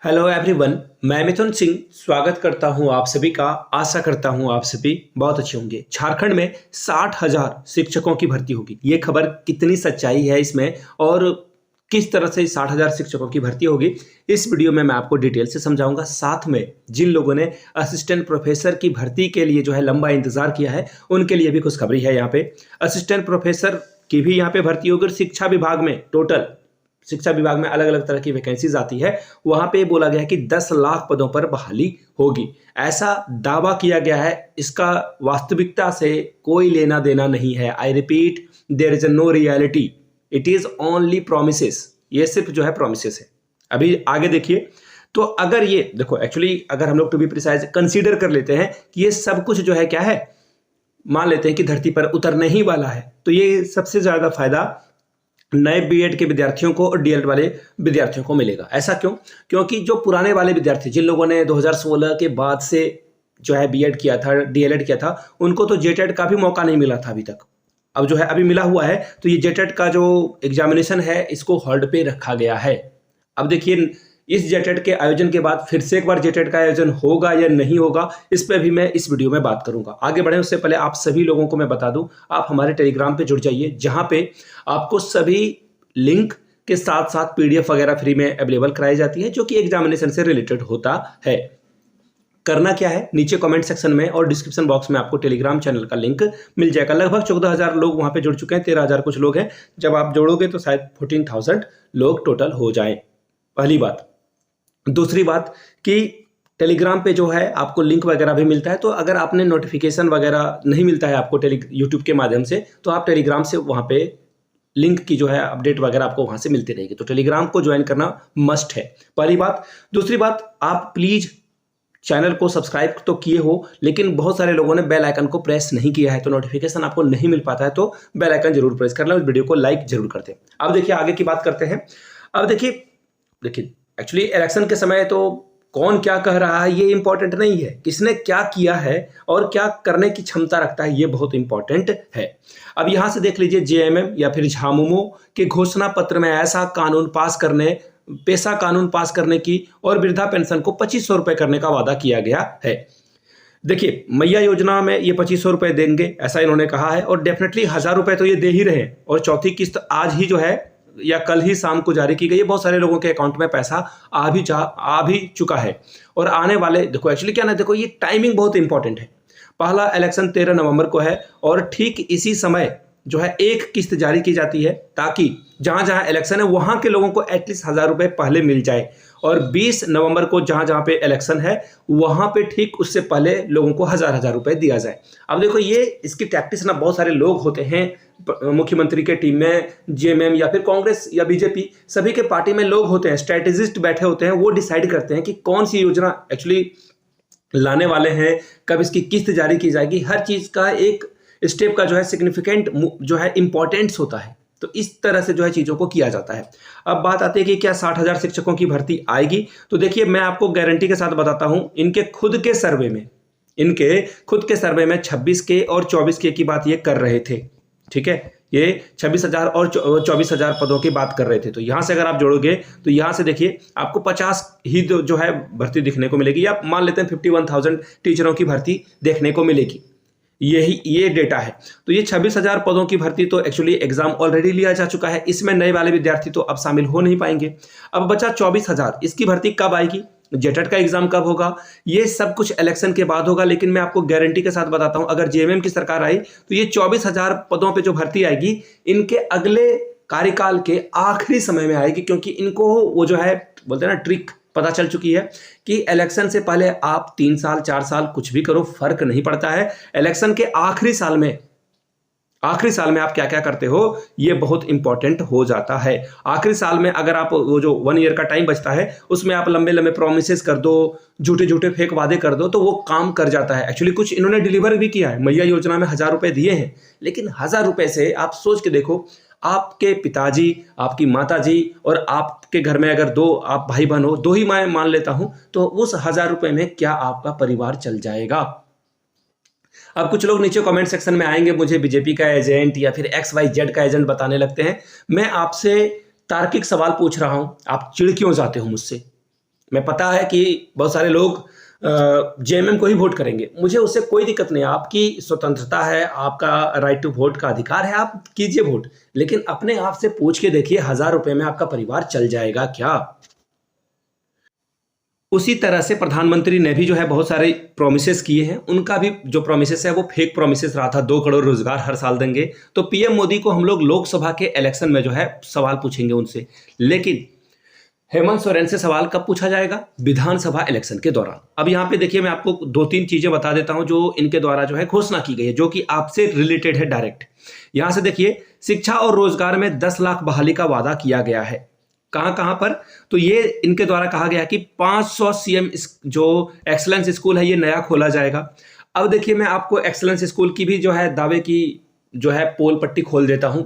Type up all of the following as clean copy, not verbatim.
Hello everyone, मैं मिथुन सिंह स्वागत करता हूं आप सभी का। आशा करता हूं आप सभी बहुत अच्छे होंगे। झारखंड में 60,000 शिक्षकों की भर्ती होगी। ये खबर कितनी सच्चाई है इसमें और किस तरह से 60,000 शिक्षकों की भर्ती होगी, इस वीडियो में मैं आपको डिटेल से समझाऊंगा। साथ में जिन लोगों ने असिस्टेंट प्रोफेसर की भर्ती के लिए जो है लंबा इंतजार किया है, उनके लिए भी खुशखबरी है। यहाँ पे असिस्टेंट प्रोफेसर की भी यहाँ पे भर्ती होगी और शिक्षा विभाग में अलग अलग तरह की वैकेंसीज आती है। वहां पे बोला गया है कि 10 लाख पदों पर बहाली होगी, ऐसा दावा किया गया है। इसका वास्तविकता से कोई लेना देना नहीं है। I repeat, there is no reality, it is only promises. ये सिर्फ जो है प्रोमिसेस है। अभी आगे देखिए, तो अगर ये देखो, एक्चुअली अगर हम लोग टू बी प्रिसाइज कंसीडर कर लेते हैं कि ये सब कुछ जो है क्या है, मान लेते हैं कि धरती पर उतरने ही वाला है, तो ये सबसे ज्यादा फायदा नए बीएड के विद्यार्थियों को और डीएलएड वाले विद्यार्थियों को मिलेगा। ऐसा क्यों? क्योंकि जो पुराने वाले विद्यार्थी, जिन लोगों ने 2016 के बाद से जो है बीएड किया था, डीएलएड किया था, उनको तो जेटेड का भी मौका नहीं मिला था अभी तक। अब जो है अभी मिला हुआ है, तो ये जेटेड का जो एग्जामिनेशन है इसको होल्ड पे रखा गया है। अब देखिए, इस जेटेड के आयोजन के बाद फिर से एक बार जेटेड का आयोजन होगा या नहीं होगा, इस पर भी मैं इस वीडियो में बात करूंगा। आगे बढ़े उससे पहले आप सभी लोगों को मैं बता दूं, आप हमारे टेलीग्राम पे जुड़ जाइए, जहां पे आपको सभी लिंक के साथ साथ पीडीएफ वगैरह फ्री में अवेलेबल कराई जाती है, जो कि एग्जामिनेशन से रिलेटेड होता है। करना क्या है, नीचे कमेंट सेक्शन में और डिस्क्रिप्शन बॉक्स में आपको टेलीग्राम चैनल का लिंक मिल जाएगा। लगभग 14,000 लोग वहां पे जुड़ चुके हैं, 13,000 कुछ लोग हैं। जब आप जोड़ोगे तो शायद 14,000 लोग टोटल हो जाए। पहली बात। दूसरी बात कि टेलीग्राम पे जो है आपको लिंक वगैरह भी मिलता है, तो अगर आपने नोटिफिकेशन वगैरह नहीं मिलता है आपको यूट्यूब के माध्यम से, तो आप टेलीग्राम से वहाँ पे लिंक की जो है अपडेट वगैरह आपको वहाँ से मिलती रहेगी। तो टेलीग्राम को ज्वाइन करना मस्ट है, पहली बात। दूसरी बात, आप प्लीज़ चैनल को सब्सक्राइब तो किए हो, लेकिन बहुत सारे लोगों ने बेल आइकन को प्रेस नहीं किया है, तो नोटिफिकेशन आपको नहीं मिल पाता है। तो बेल आइकन जरूर प्रेस कर लें, उस वीडियो को लाइक जरूर करते हैं। अब देखिए आगे की बात करते हैं। अब देखिए एक्चुअली इलेक्शन के समय तो कौन क्या कह रहा है ये इंपॉर्टेंट नहीं है, किसने क्या किया है और क्या करने की क्षमता रखता है ये बहुत इंपॉर्टेंट है। अब यहां से देख लीजिए, जेएमएम या फिर झामुमो के घोषणा पत्र में ऐसा कानून पास करने, पैसा कानून पास करने की और वृद्धा पेंशन को 2500 रुपए करने का वादा किया गया है। देखिए, मैया योजना में ये 2500 रुपए देंगे ऐसा इन्होंने कहा है, और डेफिनेटली 1000 रुपए तो ये दे ही रहे, और चौथी किस्त आज ही जो है या कल ही शाम को जारी की गई है। बहुत सारे लोगों के अकाउंट में पैसा आ भी चुका है, और आने वाले, देखो एक्चुअली क्या ना, देखो ये टाइमिंग बहुत इंपॉर्टेंट है। पहला इलेक्शन 13 नवंबर को है, और ठीक इसी समय जो है एक किस्त जारी की जाती है, ताकि जहां जहां इलेक्शन है वहां के लोगों को एटलीस्ट 1000 रुपए पहले मिल जाए, और 20 नवंबर को जहां जहां पे इलेक्शन है वहां पे ठीक उससे पहले लोगों को 1000 रुपए दिया जाए। अब देखो, ये इसकी टैक्टिस ना, बहुत सारे लोग होते हैं मुख्यमंत्री के टीम में, जेएमएम या फिर कांग्रेस या बीजेपी, सभी के पार्टी में लोग होते हैं, स्ट्रेटेजिस्ट बैठे होते हैं, वो डिसाइड करते हैं कि कौन सी योजना एक्चुअली लाने वाले हैं, कब इसकी किस्त जारी की जाएगी। हर चीज का एक स्टेप का जो है सिग्निफिकेंट जो है इंपॉर्टेंस होता है, तो इस तरह से जो है चीजों को किया जाता है। अब बात आती है कि क्या 60,000 शिक्षकों की भर्ती आएगी, तो देखिए मैं आपको गारंटी के साथ बताता हूं, इनके खुद के सर्वे में 26 के और 24 के की बात ये कर रहे थे। ठीक है, ये 26,000 और 24,000 पदों की बात कर रहे थे। तो यहां से अगर आप जोड़ोगे तो यहां से देखिए आपको 50 ही जो है भर्ती दिखने को मिलेगी, या मान लेते हैं 51,000 टीचरों की भर्ती देखने को मिलेगी। ये डेटा है। तो ये 26,000 पदों की भर्ती तो एक्चुअली एग्जाम ऑलरेडी लिया जा चुका है, इसमें नए वाले विद्यार्थी तो अब शामिल हो नहीं पाएंगे। अब बचा 24,000, इसकी भर्ती कब आएगी, जेटेड का एग्जाम कब होगा, ये सब कुछ इलेक्शन के बाद होगा। लेकिन मैं आपको गारंटी के साथ बताता हूं, अगर जेएमएम की सरकार आई तो ये 24,000 पदों पे जो भर्ती आएगी, इनके अगले कार्यकाल के आखिरी समय में आएगी, क्योंकि इनको वो जो है बोलते हैं ना ट्रिक पता चल चुकी है कि इलेक्शन से पहले आप 3 साल 4 साल कुछ भी करो, फर्क नहीं पड़ता है। इलेक्शन के आखिरी साल में आप क्या क्या करते हो ये बहुत इंपॉर्टेंट हो जाता है। आखिरी साल में अगर आप वो जो 1 ईयर का टाइम बचता है उसमें आप लंबे लंबे प्रोमिसेस कर दो, झूठे फेक वादे कर दो, तो वो काम कर जाता है। एक्चुअली कुछ इन्होंने डिलीवर भी किया है। मैया योजना में 1000 रुपए दिए हैं, लेकिन 1000 रुपए से आप सोच के देखो, आपके पिताजी, आपकी माताजी और आपके घर में अगर 2 आप भाई बहन हो, 2 ही मैं मान लेता हूं, तो उस 1000 रुपए में क्या आपका परिवार चल जाएगा। अब कुछ लोग नीचे कमेंट सेक्शन में आएंगे, मुझे बीजेपी का एजेंट या फिर XYZ का एजेंट बताने लगते हैं। मैं आपसे तार्किक सवाल पूछ रहा हूं, आप चिढ़ क्यों जाते हो मुझसे? मैं पता है कि बहुत सारे लोग जेएमएम को ही वोट करेंगे, मुझे उससे कोई दिक्कत नहीं है, आपकी स्वतंत्रता है, आपका राइट टू वोट का अधिकार है, आप कीजिए वोट, लेकिन अपने आप से पूछ के देखिए 1000 रुपए में आपका परिवार चल जाएगा क्या? उसी तरह से प्रधानमंत्री ने भी जो है बहुत सारे प्रोमिसेस किए हैं, उनका भी जो प्रोमिसेस है वो फेक प्रोमिसेस रहा था, 2 करोड़ रोजगार हर साल देंगे। तो पीएम मोदी को हम लोग लोकसभा के इलेक्शन में जो है सवाल पूछेंगे उनसे, लेकिन हेमंत सोरेन से सवाल कब पूछा जाएगा? विधानसभा इलेक्शन के दौरान। अब यहाँ पे देखिए, मैं आपको 2-3 चीजें बता देता हूं जो इनके द्वारा जो है घोषणा की गई है, जो कि आपसे रिलेटेड है डायरेक्ट। यहां से देखिए, शिक्षा और रोजगार में 10 लाख बहाली का वादा किया गया है। कहां कहां पर? तो ये इनके द्वारा कहा गया कि 500 सीएम जो एक्सलेंस स्कूल है ये नया खोला जाएगा। अब देखिए, मैं आपको एक्सलेंस स्कूल की भी जो है दावे की जो है पोल पट्टी खोल देता हूं।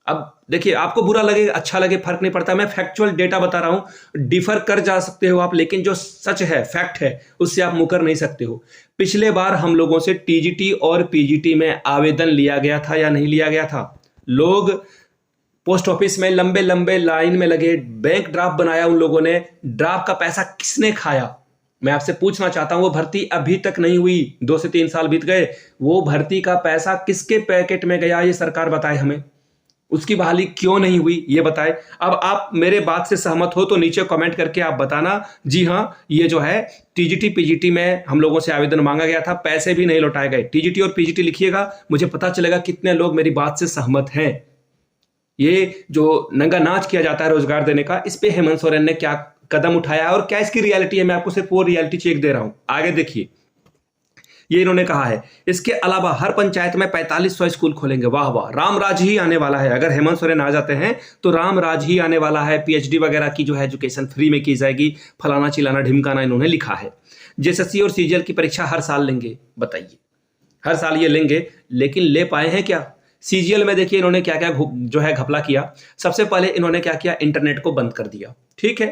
अब देखिए, आपको बुरा लगे अच्छा लगे फर्क नहीं पड़ता, मैं फैक्चुअल डेटा बता रहा हूं, डिफर कर जा सकते हो आप, लेकिन जो सच है, फैक्ट है, उससे आप मुकर नहीं सकते हो। पिछले बार हम लोगों से टीजीटी और पीजीटी में आवेदन लिया गया था या नहीं लिया गया था? लोग पोस्ट ऑफिस में लंबे लंबे लाइन में लगे, बैंक ड्राफ्ट बनाया उन लोगों ने, ड्राफ्ट का पैसा किसने खाया? मैं आपसे पूछना चाहता हूं, वो भर्ती अभी तक नहीं हुई, 2 से 3 साल बीत गए, वो भर्ती का पैसा किसके पैकेट में गया? ये सरकार बताए हमें। उसकी बहाली क्यों नहीं हुई ये बताए। अब आप मेरे बात से सहमत हो तो नीचे कमेंट करके आप बताना, जी हाँ, ये जो है टीजीटी पीजीटी में हम लोगों से आवेदन मांगा गया था, पैसे भी नहीं लौटाए गए। टीजीटी और पीजीटी लिखिएगा, मुझे पता चलेगा कितने लोग मेरी बात से सहमत हैं। ये जो नंगा नाच किया जाता है रोजगार देने का, इस पे हेमंत सोरेन ने क्या कदम उठाया और क्या इसकी रियलिटी है, मैं आपको सिर्फ वो रियलिटी चेक दे रहा हूं। आगे देखिए, ये इन्होंने कहा है, इसके अलावा हर पंचायत में 4500 स्कूल खोलेंगे। वाह वाह, रामराज ही आने वाला है। अगर हेमंत सोरेन आ जाते हैं तो रामराज ही आने वाला है। पीएचडी वगैरह की जो है एजुकेशन फ्री में की जाएगी, फलाना चिलाना ढिमकाना इन्होंने लिखा है। जेएसएससी और सीजीएल की परीक्षा हर साल लेंगे, बताइए, हर साल ये लेंगे, लेकिन ले पाए हैं क्या? सीजीएल में देखिए इन्होंने क्या क्या जो है घपला किया। सबसे पहले इन्होंने क्या किया, इंटरनेट को बंद कर दिया, ठीक है,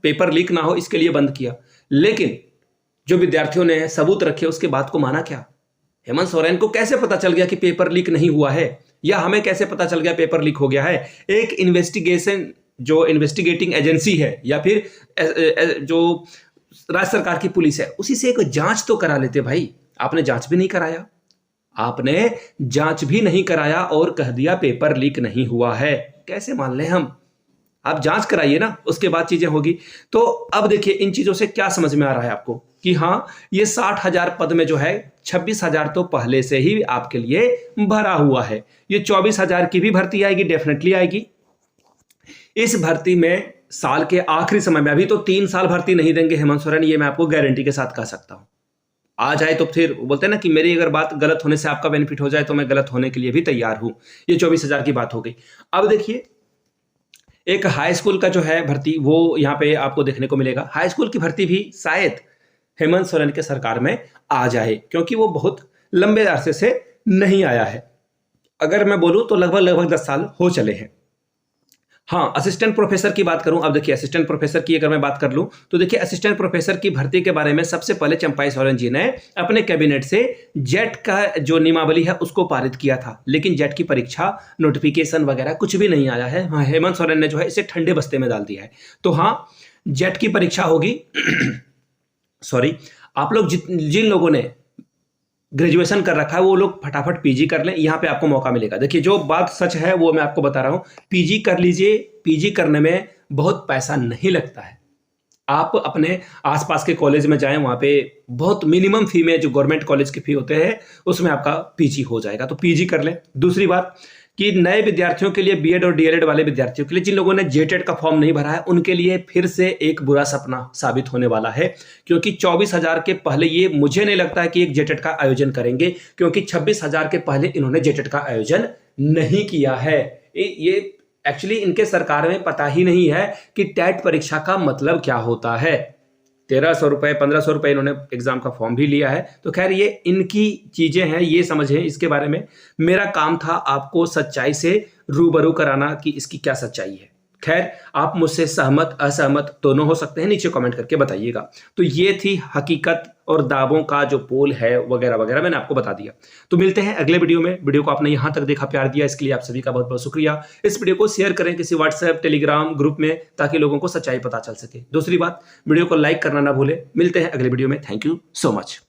पेपर लीक ना हो इसके लिए बंद किया, लेकिन जो विद्यार्थियों ने सबूत रखे उसके बाद को माना क्या? हेमंत सोरेन को कैसे पता चल गया कि पेपर लीक नहीं हुआ है, या हमें कैसे पता चल गया पेपर लीक हो गया है? एक इन्वेस्टिगेशन जो इन्वेस्टिगेटिंग एजेंसी है या फिर जो राज्य सरकार की पुलिस है, उसी से एक जांच तो करा लेते भाई। आपने जांच भी नहीं कराया, आपने जांच भी नहीं कराया और कह दिया पेपर लीक नहीं हुआ है। कैसे मान लें हम? आप जांच कराइए ना, उसके बाद चीजें होगी। तो अब देखिए, इन चीजों से क्या समझ में आ रहा है आपको कि हाँ, ये 60,000 पद में जो है 26,000 तो पहले से ही आपके लिए भरा हुआ है। ये 24,000 की भी भर्ती आएगी, डेफिनेटली आएगी। इस भर्ती में साल के आखिरी समय में, अभी तो 3 साल भर्ती नहीं देंगे हेमंत सोरेन, ये मैं आपको गारंटी के साथ कह सकता हूं। आ जाए तो फिर बोलते हैं ना कि मेरी अगर बात गलत होने से आपका बेनिफिट हो जाए तो मैं गलत होने के लिए भी तैयार हूं। ये 24,000 की बात हो गई। अब देखिए, एक हाई स्कूल का जो है भर्ती, वो यहां पे आपको देखने को मिलेगा। हाई स्कूल की भर्ती भी शायद हेमंत सोरेन के सरकार में आ जाए, क्योंकि वो बहुत लंबे अरसे से नहीं आया है। अगर मैं बोलूं तो लगभग 10 साल हो चले हैं। हाँ, असिस्टेंट प्रोफेसर की बात करूं, अब देखिए असिस्टेंट प्रोफेसर की अगर मैं बात कर लूं तो देखिए, असिस्टेंट प्रोफेसर की भर्ती के बारे में सबसे पहले चंपाई सोरेन जी ने अपने कैबिनेट से जेट का जो नियमावली है उसको पारित किया था, लेकिन जेट की परीक्षा नोटिफिकेशन वगैरह कुछ भी नहीं आया है। हेमंत सोरेन ने जो है इसे ठंडे बस्ते में डाल दिया है। तो हाँ, जेट की परीक्षा होगी। सॉरी, आप लोग जिन लोगों ने ग्रेजुएशन कर रखा है वो लोग फटाफट पीजी कर लें, यहां पे आपको मौका मिलेगा। देखिए, जो बात सच है वो मैं आपको बता रहा हूं, पीजी कर लीजिए। पीजी करने में बहुत पैसा नहीं लगता है। आप अपने आसपास के कॉलेज में जाएं, वहां पे बहुत मिनिमम फी में, जो गवर्नमेंट कॉलेज की फी होते हैं उसमें आपका पीजी हो जाएगा, तो पीजी कर लें। दूसरी बात कि नए विद्यार्थियों के लिए, बीएड और डीएलएड वाले विद्यार्थियों के लिए, जिन लोगों ने जेटेट का फॉर्म नहीं भरा है, उनके लिए फिर से एक बुरा सपना साबित होने वाला है, क्योंकि 24,000 के पहले ये मुझे नहीं लगता है कि एक जेटेट का आयोजन करेंगे, क्योंकि 26,000 के पहले इन्होंने जेटेट का आयोजन नहीं किया है। ये एक्चुअली इनके सरकार में पता ही नहीं है कि टेट परीक्षा का मतलब क्या होता है। 1,300 रुपए 1,500 रुपए इन्होंने एग्जाम का फॉर्म भी लिया है। तो खैर, ये इनकी चीजें हैं, ये समझें इसके बारे में। मेरा काम था आपको सच्चाई से रूबरू कराना कि इसकी क्या सच्चाई है। खैर, आप मुझसे सहमत असहमत दोनों हो सकते हैं, नीचे कमेंट करके बताइएगा। तो ये थी हकीकत और दावों का जो पोल है वगैरह वगैरह, मैंने आपको बता दिया। तो मिलते हैं अगले वीडियो में। वीडियो को आपने यहां तक देखा, प्यार दिया, इसके लिए आप सभी का बहुत बहुत शुक्रिया। इस वीडियो को शेयर करें किसी व्हाट्सएप टेलीग्राम ग्रुप में, ताकि लोगों को सच्चाई पता चल सके। दूसरी बात, वीडियो को लाइक करना ना भूलें। मिलते हैं अगले वीडियो में। Thank you so much.